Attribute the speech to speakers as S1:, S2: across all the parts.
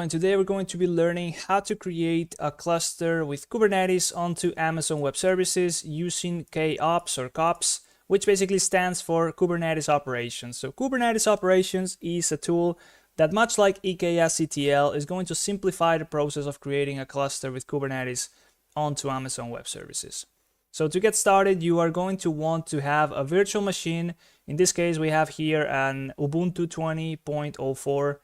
S1: And today we're going to be learning how to create a cluster with Kubernetes onto Amazon Web Services using kOps or kOps, which basically stands for Kubernetes Operations. So Kubernetes Operations is a tool that, much like EKS-CTL, is going to simplify the process of creating a cluster with Kubernetes onto Amazon Web Services. So to get started, you are going to want to have a virtual machine. In this case, we have here an Ubuntu 20.04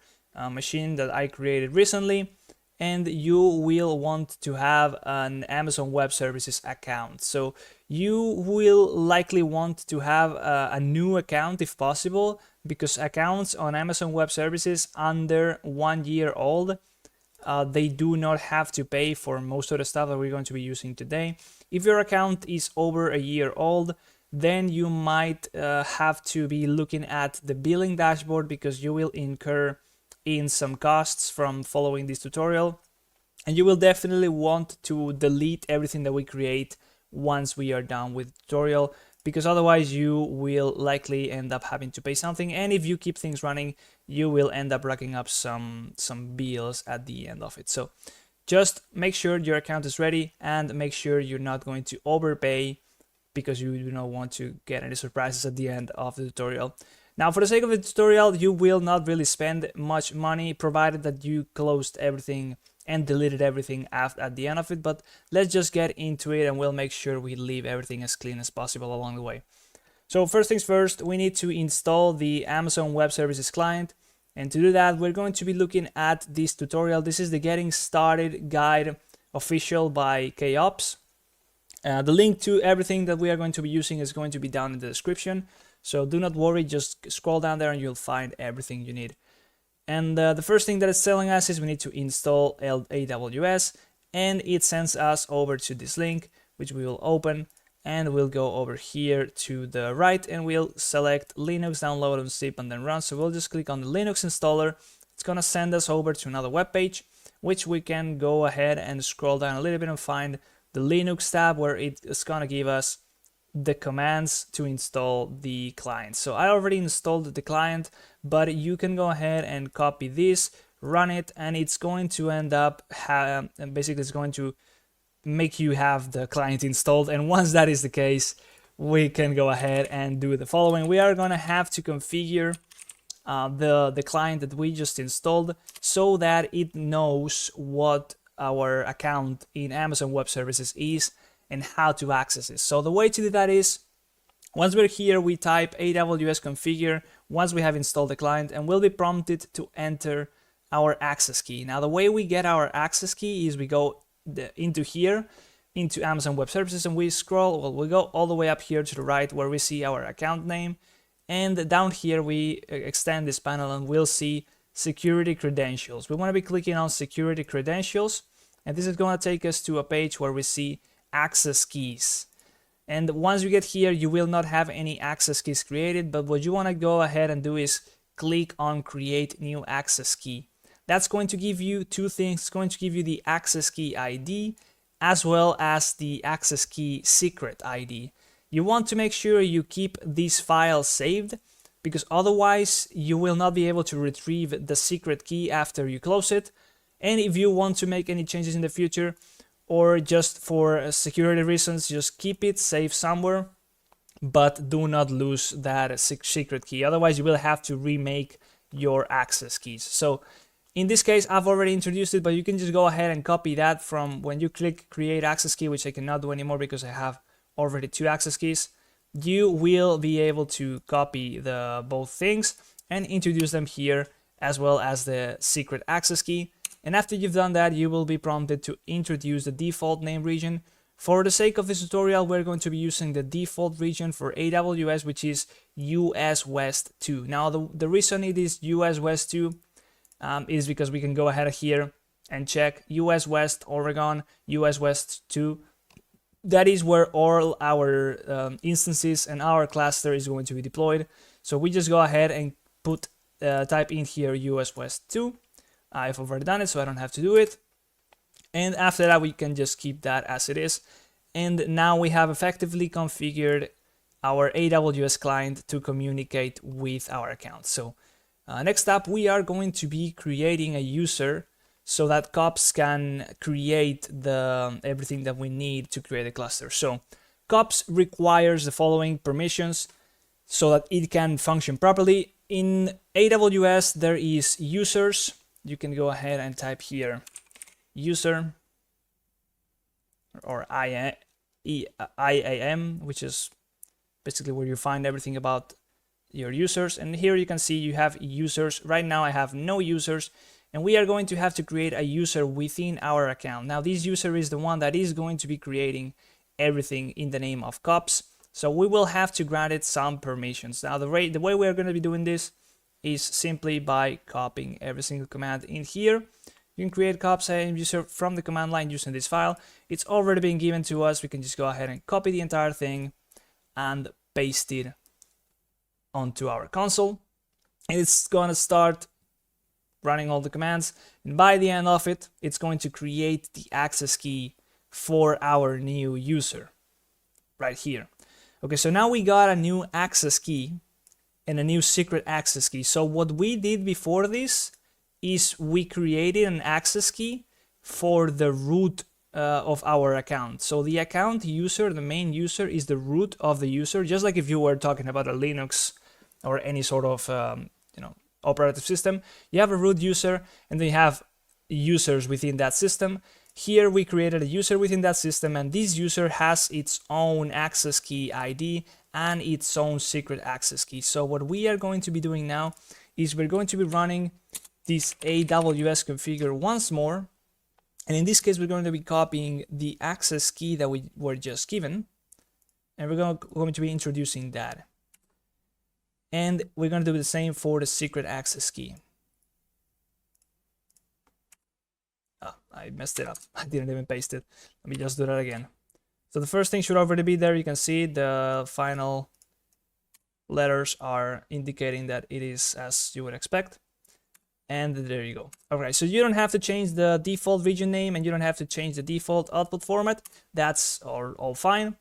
S1: machine that I created recently, and you will want to have an Amazon Web Services account. So you will likely want to have a new account if possible, because accounts on Amazon Web Services under 1 year old, they do not have to pay for most of the stuff that we're going to be using today. If your account is over a year old, then you might have to be looking at the billing dashboard, because you will incur in some costs from following this tutorial, and you will definitely want to delete everything that we create once we are done with the tutorial, because otherwise you will likely end up having to pay something, and if you keep things running, you will end up racking up some bills at the end of it. So just make sure your account is ready, and make sure you're not going to overpay, because you do not want to get any surprises at the end of the tutorial. Now, for the sake of the tutorial, you will not really spend much money, provided that you closed everything and deleted everything at the end of it. But let's just get into it, and we'll make sure we leave everything as clean as possible along the way. So first things first, we need to install the Amazon Web Services client. And to do that, we're going to be looking at this tutorial. This is the Getting Started Guide official by kOps. The link to everything that we are going to be using is going to be down in the description. So do not worry, just scroll down there and you'll find everything you need. And the first thing that it's telling us is we need to install AWS, and it sends us over to this link, which we will open, and we'll go over here to the right and we'll select Linux, download, unzip, and then run. So we'll just click on the Linux installer. It's gonna send us over to another web page, which we can go ahead and scroll down a little bit and find the Linux tab, where it's gonna give us the commands to install the client. So I already installed the client, but you can go ahead and copy this, run it, and it's going to end up basically it's going to make you have the client installed. And once that is the case, we can go ahead and do the following. We are going to have to configure the client that we just installed, so that it knows what our account in Amazon Web Services is and how to access it. So the way to do that is, once we're here, we type AWS configure once we have installed the client, and we'll be prompted to enter our access key. Now, the way we get our access key is we go into here, into Amazon Web Services, and we scroll, well, we go all the way up here to the right where we see our account name, and down here we extend this panel and we'll see security credentials. We want to be clicking on security credentials, and this is going to take us to a page where we see access keys. And once you get here, you will not have any access keys created, but what you want to go ahead and do is click on create new access key. That's going to give you two things. It's going to give you the access key ID as well as the access key secret ID. You want to make sure you keep these files saved, because otherwise you will not be able to retrieve the secret key after you close it. And if you want to make any changes in the future, or just for security reasons, just keep it safe somewhere, but do not lose that secret key. Otherwise, you will have to remake your access keys. So in this case, I've already introduced it, but you can just go ahead and copy that from when you click create access key, which I cannot do anymore because I have already two access keys. You will be able to copy the both things and introduce them here, as well as the secret access key. And after you've done that, you will be prompted to introduce the default name region. For the sake of this tutorial, we're going to be using the default region for AWS, which is US West 2. Now, the reason it is US West 2 is because we can go ahead here and check US West Oregon, US West 2. That is where all our instances and our cluster is going to be deployed. So we just go ahead and type in here US West 2. I've already done it, so I don't have to do it. And after that, we can just keep that as it is. And now we have effectively configured our AWS client to communicate with our account. So next up, we are going to be creating a user so that kOps can create everything that we need to create a cluster. So kOps requires the following permissions so that it can function properly. In AWS, there is users. You can go ahead and type here user or IAM, which is basically where you find everything about your users. And here you can see you have users. Right now I have no users, and we are going to have to create a user within our account. Now this user is the one that is going to be creating everything in the name of kOps. So we will have to grant it some permissions. Now the way we are going to be doing this is simply by copying every single command in here. You can create kOps IAM user from the command line using this file. It's already been given to us. We can just go ahead and copy the entire thing and paste it onto our console. And it's going to start running all the commands. And by the end of it, it's going to create the access key for our new user right here. Okay, so now we got a new access key and a new secret access key. So what we did before this is we created an access key for the root of our account. So the account user, the main user, is the root of the user, just like if you were talking about a Linux or any sort of operative system. You have a root user, and then you have users within that system. Here we created a user within that system, and this user has its own access key ID and its own secret access key. So what we are going to be doing now is we're going to be running this AWS configure once more. And in this case, we're going to be copying the access key that we were just given. And we're going to be introducing that. And we're going to do the same for the secret access key. I messed it up. I didn't even paste it. Let me just do that again. So the first thing should already be there. You can see the final letters are indicating that it is as you would expect. And there you go. Okay, so you don't have to change the default region name, and you don't have to change the default output format. That's all fine.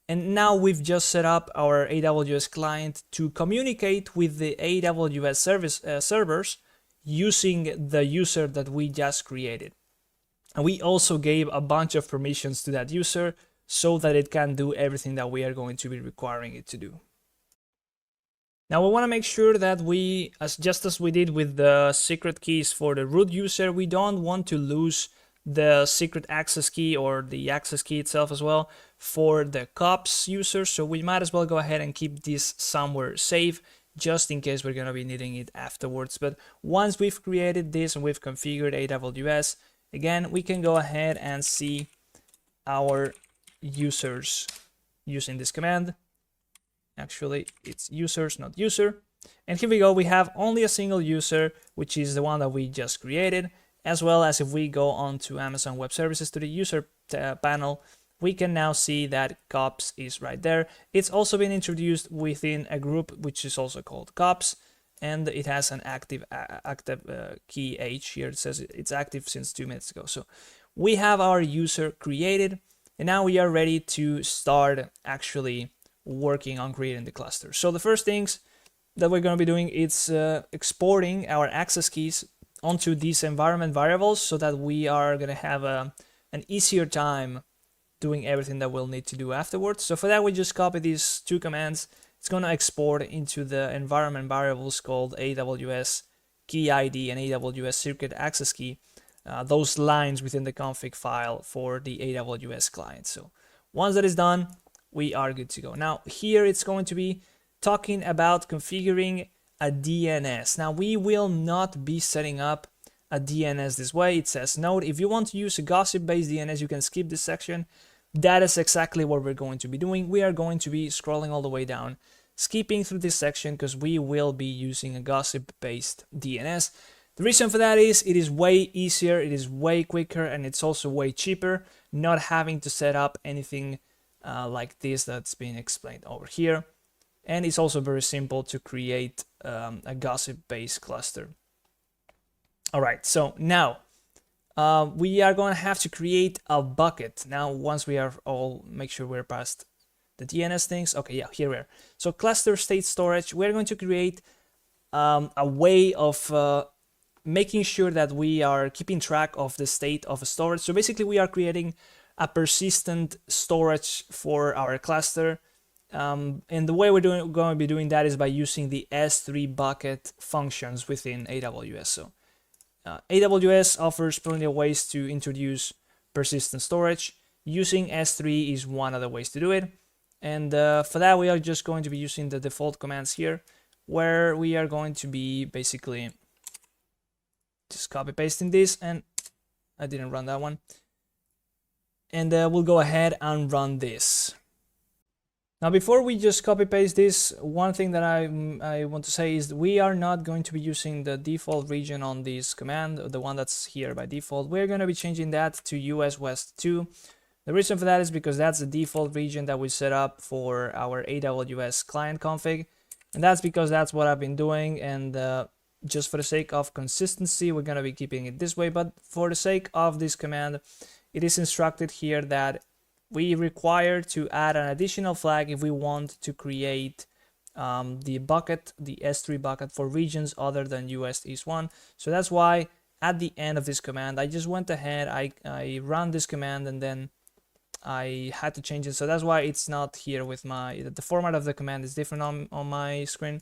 S1: And now we've just set up our AWS client to communicate with the AWS servers using the user that we just created. And we also gave a bunch of permissions to that user so that it can do everything that we are going to be requiring it to do. Now we want to make sure that we, just as we did with the secret keys for the root user, we don't want to lose the secret access key or the access key itself as well for the kOps user. So we might as well go ahead and keep this somewhere safe, just in case we're going to be needing it afterwards. But once we've created this and we've configured AWS, again, we can go ahead and see our users using this command. Actually, it's users, not user. And here we go. We have only a single user, which is the one that we just created, as well as if we go on to Amazon Web Services to the user panel, we can now see that kOps is right there. It's also been introduced within a group, which is also called kOps. And it has an active key H here. It says it's active since 2 minutes ago. So we have our user created, and now we are ready to start actually working on creating the cluster. So the first things that we're going to be doing is exporting our access keys onto these environment variables so that we are going to have an easier time doing everything that we'll need to do afterwards. So for that, we just copy these two commands. It's going to export into the environment variables called AWS key ID and AWS secret access key, those lines within the config file for the AWS client. So once that is done, we are good to go. Now here it's going to be talking about configuring a DNS. Now we will not be setting up a DNS this way. It says, note, if you want to use a gossip-based DNS, you can skip this section. That is exactly what we're going to be doing. We are going to be scrolling all the way down, skipping through this section because we will be using a gossip-based DNS. The reason for that is it is way easier, it is way quicker, and it's also way cheaper, not having to set up anything like this that's being explained over here. And it's also very simple to create a gossip-based cluster. All right, so now we are going to have to create a bucket. Now, once we are all, make sure we're past the DNS things. Okay, yeah, here we are. So cluster state storage, we're going to create a way of making sure that we are keeping track of the state of storage. So basically we are creating a persistent storage for our cluster. And the way we're going to be doing that is by using the S3 bucket functions within AWS. So AWS offers plenty of ways to introduce persistent storage. Using S3 is one of the ways to do it. And for that, we are just going to be using the default commands here, where we are going to be basically just copy pasting this, and I didn't run that one. And we'll go ahead and run this. Now, before we just copy paste this, one thing that I want to say is we are not going to be using the default region on this command, the one that's here by default. We're going to be changing that to US West 2. The reason for that is because that's the default region that we set up for our AWS client config. And that's because that's what I've been doing. And just for the sake of consistency, we're going to be keeping it this way. But for the sake of this command, it is instructed here that we require to add an additional flag if we want to create the bucket, the S3 bucket for regions other than US East 1. So that's why at the end of this command, I just went ahead, I ran this command, and then I had to change it. So that's why it's not here with the format of the command is different on my screen.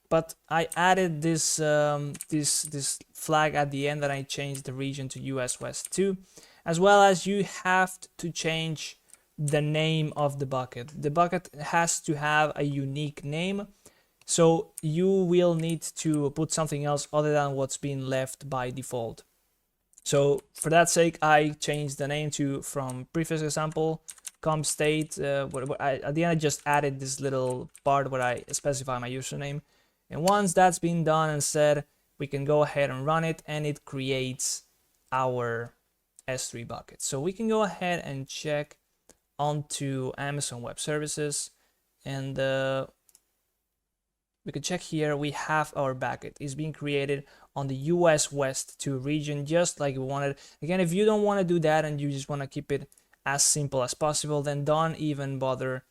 S1: But I added this this flag at the end, and I changed the region to US West 2, as well as you have to change the name of the bucket. The bucket has to have a unique name, so you will need to put something else other than what's being left by default. So for that sake, I changed the name to, from previous example, comp state. At the end, I just added this little part where I specify my username. And once that's been done and said, we can go ahead and run it, and it creates our S3 bucket. So we can go ahead and check onto Amazon Web Services, and we can check here. We have our bucket. It's being created on the US West 2 region, just like we wanted. Again, if you don't want to do that and you just want to keep it as simple as possible, then don't even bother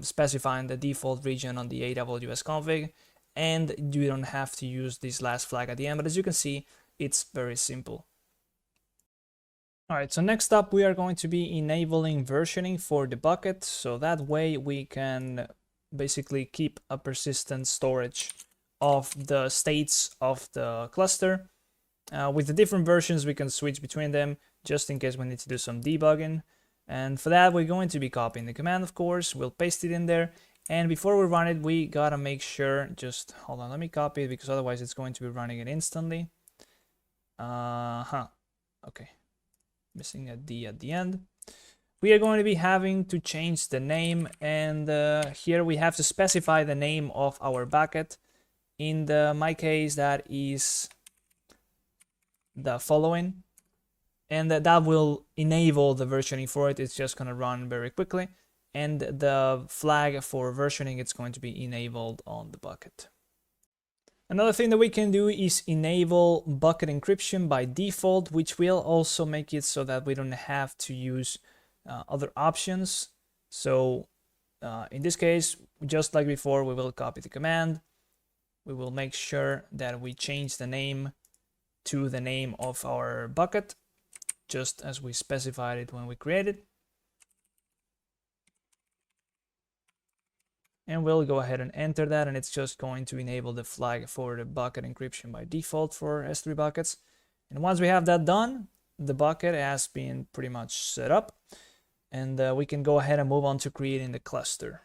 S1: specifying the default region on the AWS config, and you don't have to use this last flag at the end. But as you can see, it's very simple. All right, so next up, we are going to be enabling versioning for the bucket. So that way we can basically keep a persistent storage of the states of the cluster. With the different versions, we can switch between them just in case we need to do some debugging. And for that, we're going to be copying the command, of course. We'll paste it in there. And before we run it, we gotta make sure, just hold on, let me copy it because otherwise it's going to be running it instantly. Okay. Missing a D at the end. We are going to be having to change the name, and here we have to specify the name of our bucket. In my case, that is the following, and that will enable the versioning for it. It's just going to run very quickly, and the flag for versioning, it's going to be enabled on the bucket. Another thing that we can do is enable bucket encryption by default, which will also make it so that we don't have to use other options. So in this case, just like before, we will copy the command. We will make sure that we change the name to the name of our bucket, just as we specified it when we created. And we'll go ahead and enter that, and it's just going to enable the flag for the bucket encryption by default for S3 buckets. And once we have that done, the bucket has been pretty much set up, and we can go ahead and move on to creating the cluster.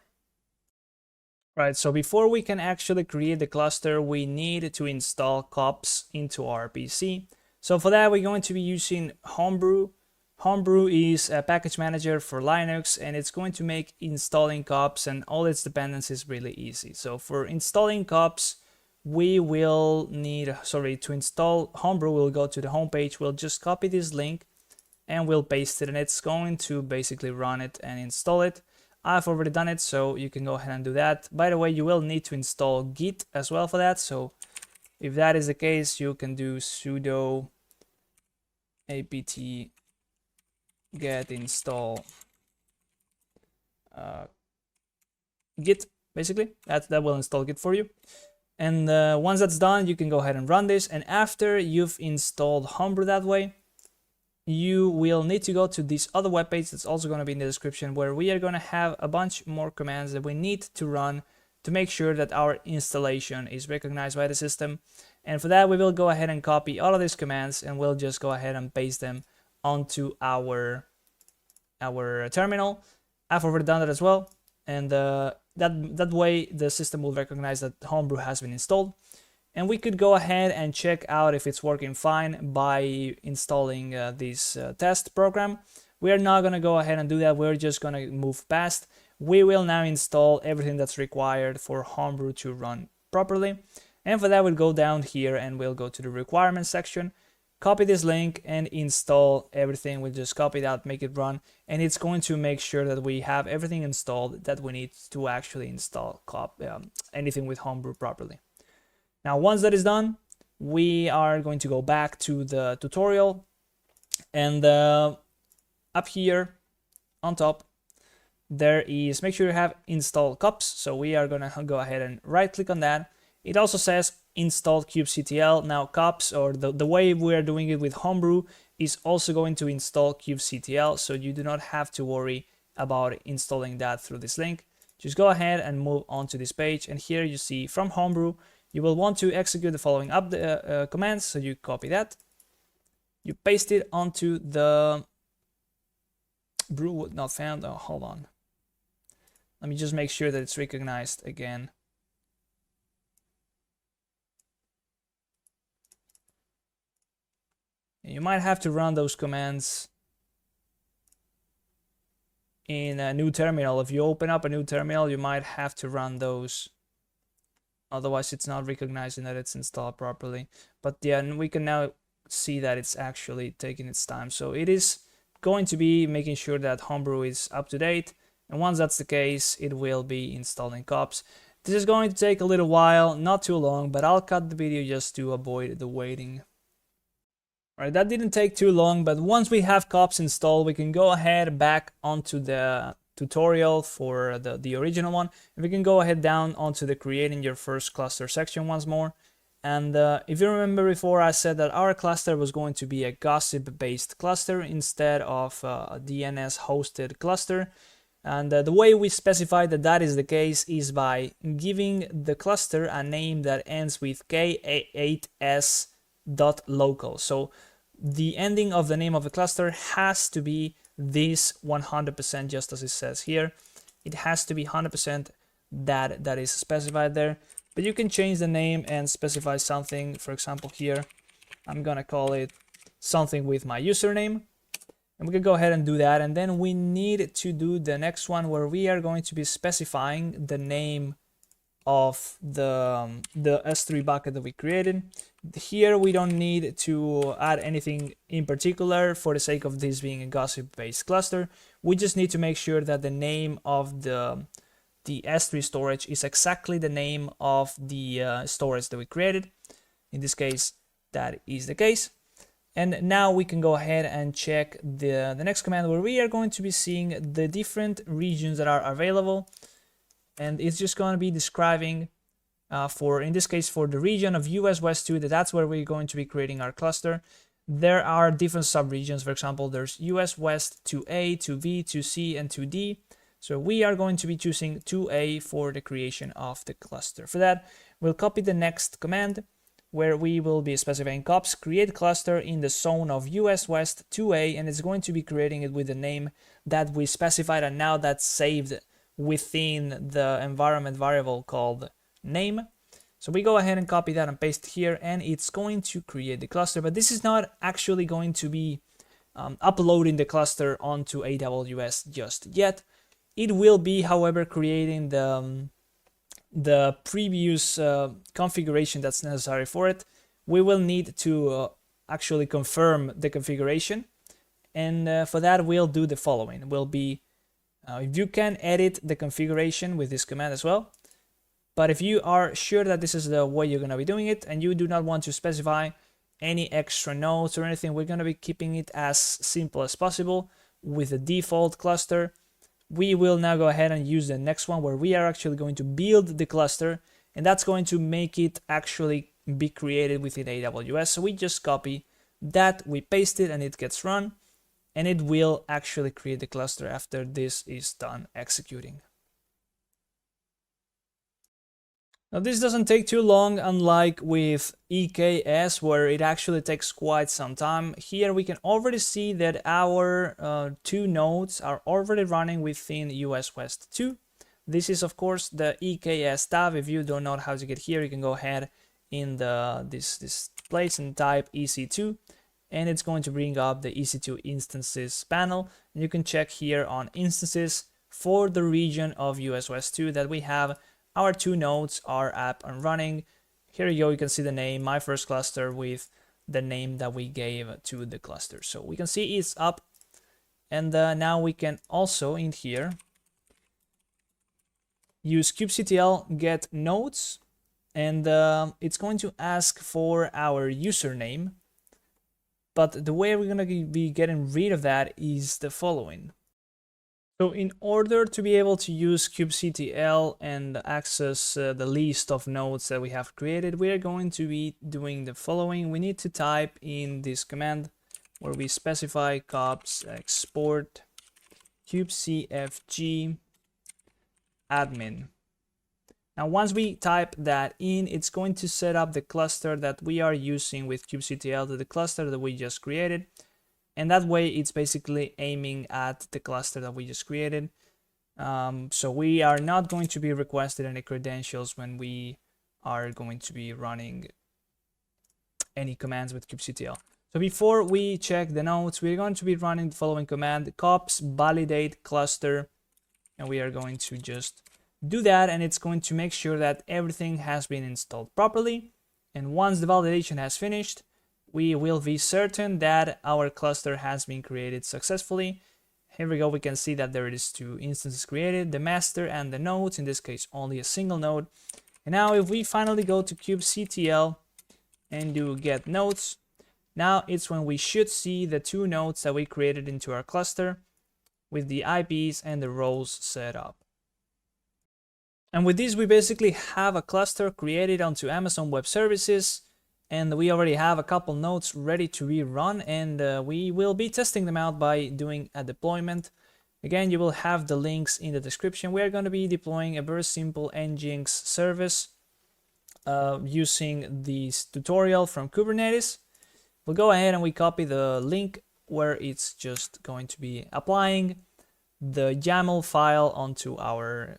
S1: Right, so before we can actually create the cluster, we need to install kOps into our PC. So for that, we're going to be using Homebrew. Homebrew is a package manager for Linux, and it's going to make installing kOps and all its dependencies really easy. So for installing kOps, we will need, to install Homebrew, we'll go to the homepage, we'll just copy this link and we'll paste it, and it's going to basically run it and install it. I've already done it, so you can go ahead and do that. By the way, you will need to install Git as well for that. So if that is the case, you can do sudo apt get install Git, basically. That will install Git for you. And once that's done, you can go ahead and run this. And after you've installed Homebrew that way, you will need to go to this other webpage that's also going to be in the description, where we are going to have a bunch more commands that we need to run to make sure that our installation is recognized by the system. And for that, we will go ahead and copy all of these commands, and we'll just go ahead and paste them onto our terminal. I've already done that as well, and that way the system will recognize that Homebrew has been installed. And we could go ahead and check out if it's working fine by installing this test program. We are not going to go ahead and do that. We're just going to move past. We will now install everything that's required for Homebrew to run properly. And for that, we'll go down here and we'll go to the requirements section, copy this link and install everything. We'll just copy that, make it run, and it's going to make sure that we have everything installed that we need to actually install anything with Homebrew properly. Now, once that is done, we are going to go back to the tutorial, and up here on top, there is, make sure you have install kOps. So we are going to go ahead and right click on that. It also says install kubectl. Now kOps, or the way we are doing it with Homebrew, is also going to install kubectl. So you do not have to worry about installing that through this link. Just go ahead and move on to this page. And here you see from Homebrew, you will want to execute the following commands. So you copy that, you paste it onto the brew not found. Oh, hold on. Let me just make sure that it's recognized again. You might have to run those commands in a new terminal. If you open up a new terminal, you might have to run those. Otherwise, it's not recognizing that it's installed properly. But yeah, we can now see that it's actually taking its time. So it is going to be making sure that Homebrew is up to date. And once that's the case, it will be installing kOps. This is going to take a little while, not too long, but I'll cut the video just to avoid the waiting. Alright, that didn't take too long, but once we have kOps installed, we can go ahead back onto the tutorial for the original one, and we can go ahead down onto the creating your first cluster section once more. And if you remember before, I said that our cluster was going to be a gossip based cluster instead of a DNS hosted cluster. And the way we specify that that is the case is by giving the cluster a name that ends with k8s.local. So the ending of the name of the cluster has to be this 100%, just as it says here. It has to be 100% that is specified there. But you can change the name and specify something. For example, here, I'm gonna call it something with my username. And we can go ahead and do that. And then we need to do the next one, where we are going to be specifying the name of the S3 bucket that we created. Here we don't need to add anything in particular for the sake of this being a gossip-based cluster. We just need to make sure that the name of the S3 storage is exactly the name of the storage that we created. In this case, that is the case. And now we can go ahead and check the next command, where we are going to be seeing the different regions that are available. And it's just going to be describing, in this case, for the region of US West 2, that's where we're going to be creating our cluster. There are different subregions. For example, there's US West 2A, 2B, 2C, and 2D. So we are going to be choosing 2A for the creation of the cluster. For that, we'll copy the next command, where we will be specifying kOps create cluster in the zone of US West 2A, and it's going to be creating it with the name that we specified, and now that's saved within the environment variable called name. So we go ahead and copy that and paste here, and it's going to create the cluster. But this is not actually going to be uploading the cluster onto AWS just yet. It will be, however, creating the previous configuration that's necessary for it. We will need to actually confirm the configuration, and for that we'll do the following. Will be you can edit the configuration with this command as well, but if you are sure that this is the way you're going to be doing it and you do not want to specify any extra nodes or anything, we're going to be keeping it as simple as possible with the default cluster. We will now go ahead and use the next one, where we are actually going to build the cluster, and that's going to make it actually be created within AWS. So we just copy that, we paste it, and it gets run, and it will actually create the cluster after this is done executing. Now this doesn't take too long, unlike with EKS where it actually takes quite some time. Here we can already see that our 2 nodes are already running within US West 2. This is of course the EKS tab. If you don't know how to get here, you can go ahead in this place and type EC2, and it's going to bring up the EC2 instances panel, and you can check here on instances for the region of US West 2 that we have. Our 2 nodes are up and running. Here you go, you can see the name, my first cluster, with the name that we gave to the cluster. So we can see it's up, and now we can also in here use kubectl get nodes, and it's going to ask for our username. But the way we're going to be getting rid of that is the following. So in order to be able to use kubectl and access the list of nodes that we have created, we are going to be doing the following. We need to type in this command where we specify kOps export kubectl admin. Now once we type that in, it's going to set up the cluster that we are using with kubectl to the cluster that we just created. And that way it's basically aiming at the cluster that we just created. So we are not going to be requested any credentials when we are going to be running any commands with kubectl. So before we check the nodes, we're going to be running the following command, kOps validate cluster. And we are going to just do that, and it's going to make sure that everything has been installed properly. And once the validation has finished, we will be certain that our cluster has been created successfully. Here we go, we can see that there is 2 instances created, the master and the nodes, in this case only a single node. And now if we finally go to kubectl and do get nodes, now it's when we should see the 2 nodes that we created into our cluster with the IPs and the roles set up. And with this, we basically have a cluster created onto Amazon Web Services, and we already have a couple nodes ready to be run, and we will be testing them out by doing a deployment. Again, you will have the links in the description. We are going to be deploying a very simple Nginx service using this tutorial from Kubernetes. We'll go ahead and we copy the link where it's just going to be applying the YAML file onto our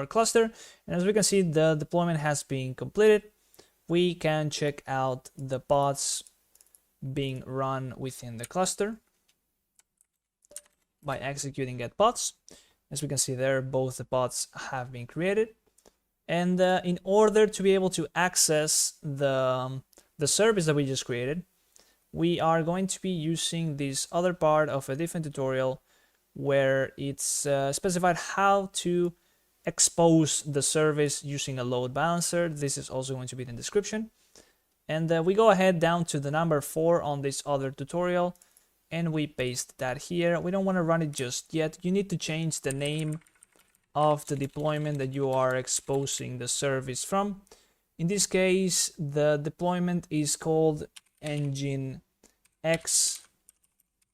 S1: cluster. And as we can see, the deployment has been completed. We can check out the pods being run within the cluster by executing get pods. As we can see there, both the pods have been created. And in order to be able to access the service that we just created, we are going to be using this other part of a different tutorial where it's specified how to expose the service using a load balancer. This is also going to be in the description. And we go ahead down to the number 4 on this other tutorial, and we paste that here. We don't want to run it just yet. You need to change the name of the deployment that you are exposing the service from. In this case, the deployment is called Nginx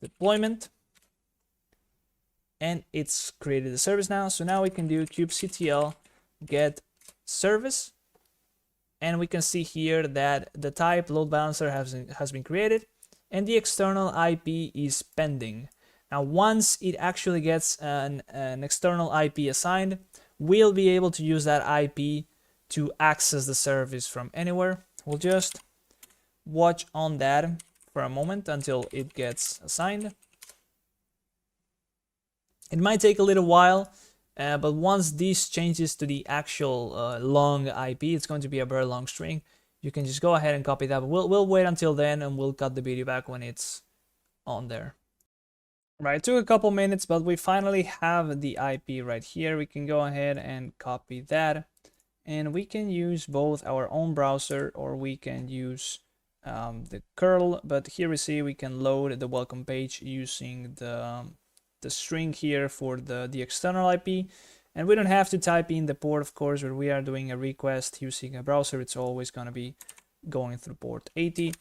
S1: deployment. And it's created the service now. So now we can do kubectl get service. And we can see here that the type load balancer has been created and the external IP is pending. Now, once it actually gets an external IP assigned, we'll be able to use that IP to access the service from anywhere. We'll just watch on that for a moment until it gets assigned. It might take a little while, but once this changes to the actual long IP, it's going to be a very long string. You can just go ahead and copy that. But we'll wait until then, and we'll cut the video back when it's on there. Right, it took a couple minutes, but we finally have the IP right here. We can go ahead and copy that, and we can use both our own browser or we can use the curl. But here we see we can load the welcome page using the string here for the external IP, And we don't have to type in the port, of course, when we are doing a request using a browser. It's always going to be going through port 80.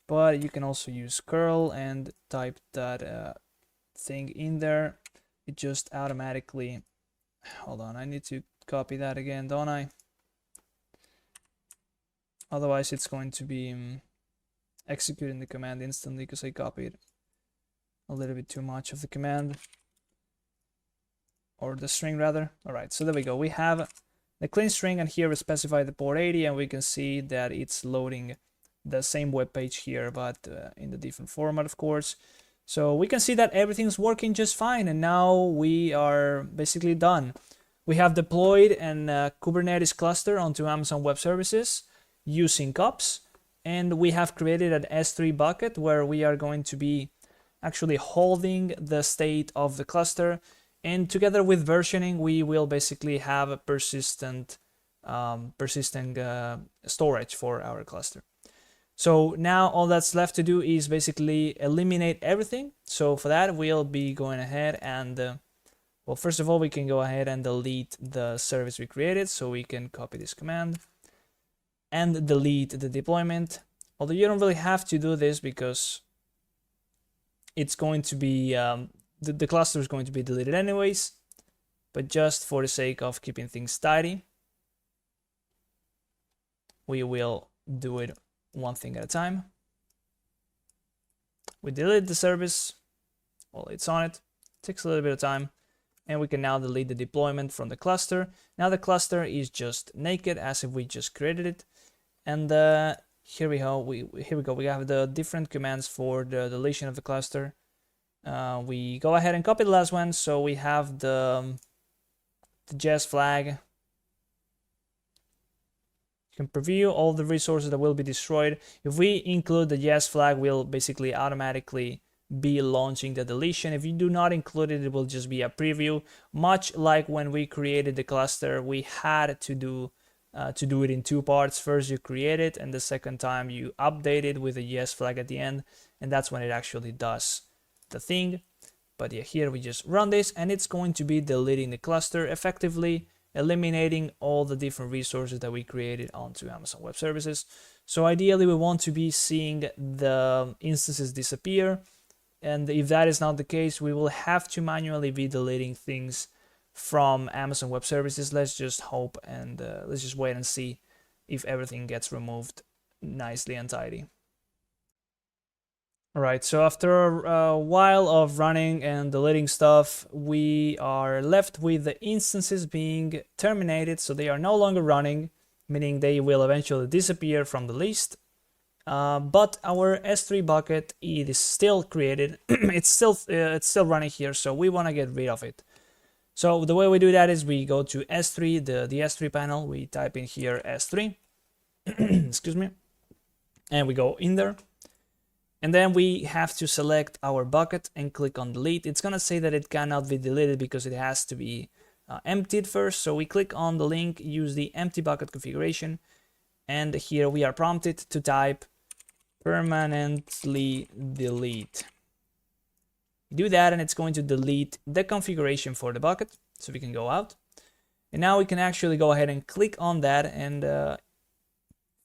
S1: But you can also use curl and type that thing in there. It just automatically, hold on, I need to copy that again, don't I? Otherwise it's going to be executing the command instantly because I copied a little bit too much of the command, or the string rather. All right, so there we go. We have the clean string, and here we specify the port 80, and we can see that it's loading the same web page here, but in the different format, of course. So we can see that everything's working just fine, and now we are basically done. We have deployed an Kubernetes cluster onto Amazon Web Services using kOps, and we have created an S3 bucket where we are going to be actually holding the state of the cluster, and together with versioning we will basically have a persistent storage for our cluster. So now all that's left to do is basically eliminate everything. So for that we'll be going ahead and well, first of all, we can go ahead and delete the service we created. So we can copy this command and delete the deployment. Although you don't really have to do this because it's going to be, the cluster is going to be deleted anyways. But just for the sake of keeping things tidy, we will do it one thing at a time. We delete the service. Well, it's on it. Takes a little bit of time. And we can now delete the deployment from the cluster. Now the cluster is just naked as if we just created it. And here we go. We have the different commands for the deletion of the cluster. We go ahead and copy the last one. So we have the jest flag. You can preview all the resources that will be destroyed. If we include the jest flag, we'll basically automatically be launching the deletion. If you do not include it, it will just be a preview. Much like when we created the cluster, we had to do it in two parts. First you create it, and the second time you update it with a yes flag at the end, and that's when it actually does the thing. But yeah, here we just run this, and it's going to be deleting the cluster, effectively eliminating all the different resources that we created onto Amazon Web Services. So ideally we want to be seeing the instances disappear. And if that is not the case, we will have to manually be deleting things from Amazon Web Services. Let's just hope and let's just wait and see if everything gets removed nicely and tidy. All right, so after a while of running and deleting stuff, we are left with the instances being terminated. So they are no longer running, meaning they will eventually disappear from the list. But our S3 bucket, it is still created. it's still running here, so we want to get rid of it. So the way we do that is we go to S3, the S3 panel. We type in here S3, excuse me, and we go in there. And then we have to select our bucket and click on delete. It's gonna say that it cannot be deleted because it has to be emptied first. So we click on the link, use the empty bucket configuration, and here we are prompted to type permanently delete. Do that and it's going to delete the configuration for the bucket, so we can go out. And now we can actually go ahead and click on that, and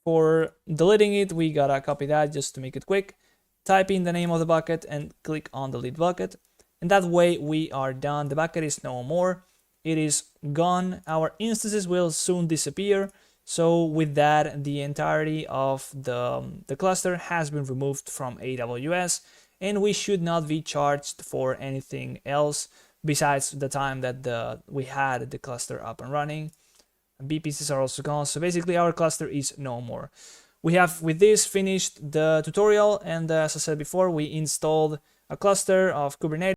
S1: for deleting it we gotta copy that just to make it quick. Type in the name of the bucket and click on delete bucket, and that way we are done. The bucket is no more, it is gone. Our instances will soon disappear. So with that, the entirety of the cluster has been removed from AWS, and we should not be charged for anything else besides the time that we had the cluster up and running. BPCs are also gone, so basically our cluster is no more. We have with this finished the tutorial, and as I said before, we installed a cluster of Kubernetes